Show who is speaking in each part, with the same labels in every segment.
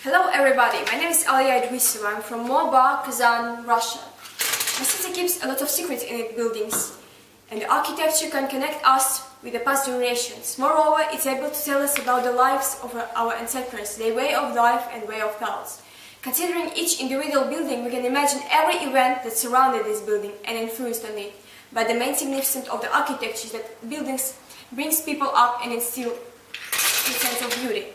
Speaker 1: Hello everybody, my name is Alia Idrisova. I'm from Moba, Kazan, Russia. My city keeps a lot of secrets in its buildings, and the architecture can connect us with the past generations. Moreover, it's able to tell us about the lives of our ancestors, their way of life and way of thoughts. Considering each individual building, we can imagine every event that surrounded this building and influenced on it. But the main significance of the architecture is that buildings brings people up and instill a sense of beauty.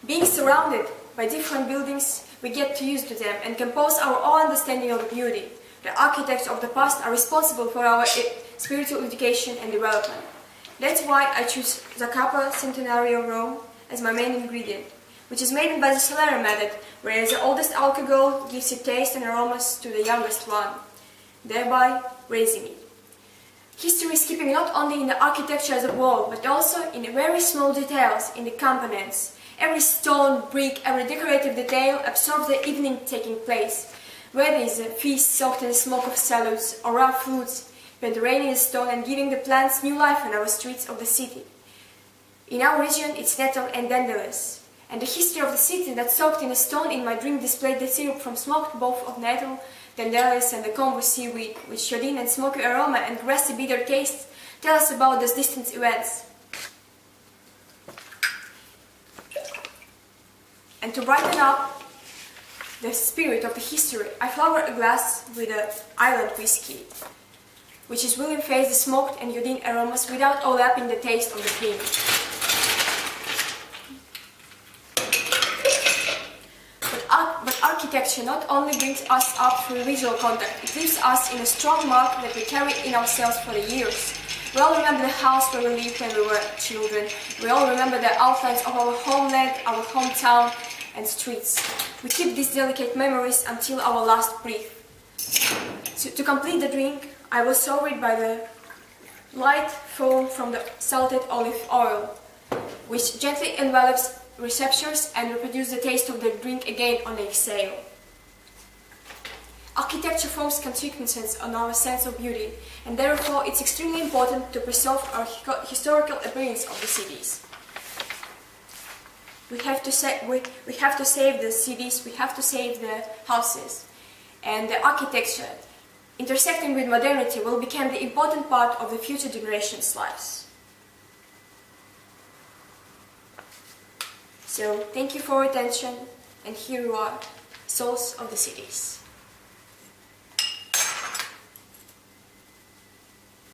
Speaker 1: Being surrounded by different buildings, we get to use to them and compose our own understanding of the beauty. The architects of the past are responsible for our spiritual education and development. That's why I choose Zacapa Centenario Rome as my main ingredient, which is made by the Solera method, where the oldest alcohol gives it taste and aromas to the youngest one, thereby raising it. History is keeping not only in the architecture as a whole, but also in the very small details, in the components. Every stone, brick, every decorative detail absorbs the evening taking place, whether it's a feast soaked in the smoke of salads or raw foods, painting the stone and giving the plants new life in our streets of the city. In our region, it's nettle and dandelions. And the history of the city that soaked in a stone in my drink displayed the syrup from smoked both of nettle, dandelions and the kombu seaweed, with iodine and smoky aroma and grassy bitter taste, tell us about those distant events. And to brighten up the spirit of the history, I flower a glass with an island whiskey, which is will face the smoked and iodine aromas without overlapping the taste of the drink. But architecture not only brings us up through visual contact, it leaves us in a strong mark that we carry in ourselves for the years. We all remember the house where we lived when we were children. We all remember the outlines of our homeland, our hometown and streets. We keep these delicate memories until our last breath. So, to complete the drink, I will serve it by the light foam from the salted olive oil, which gently envelops receptors and reproduces the taste of the drink again on the exhale. Architecture forms consequences on our sense of beauty, and therefore it's extremely important to preserve our historical appearance of the cities. We have to save the cities, we have to save the houses, and the architecture, intersecting with modernity, will become the important part of the future generations' lives. So, thank you for your attention, and here you are, souls of the cities.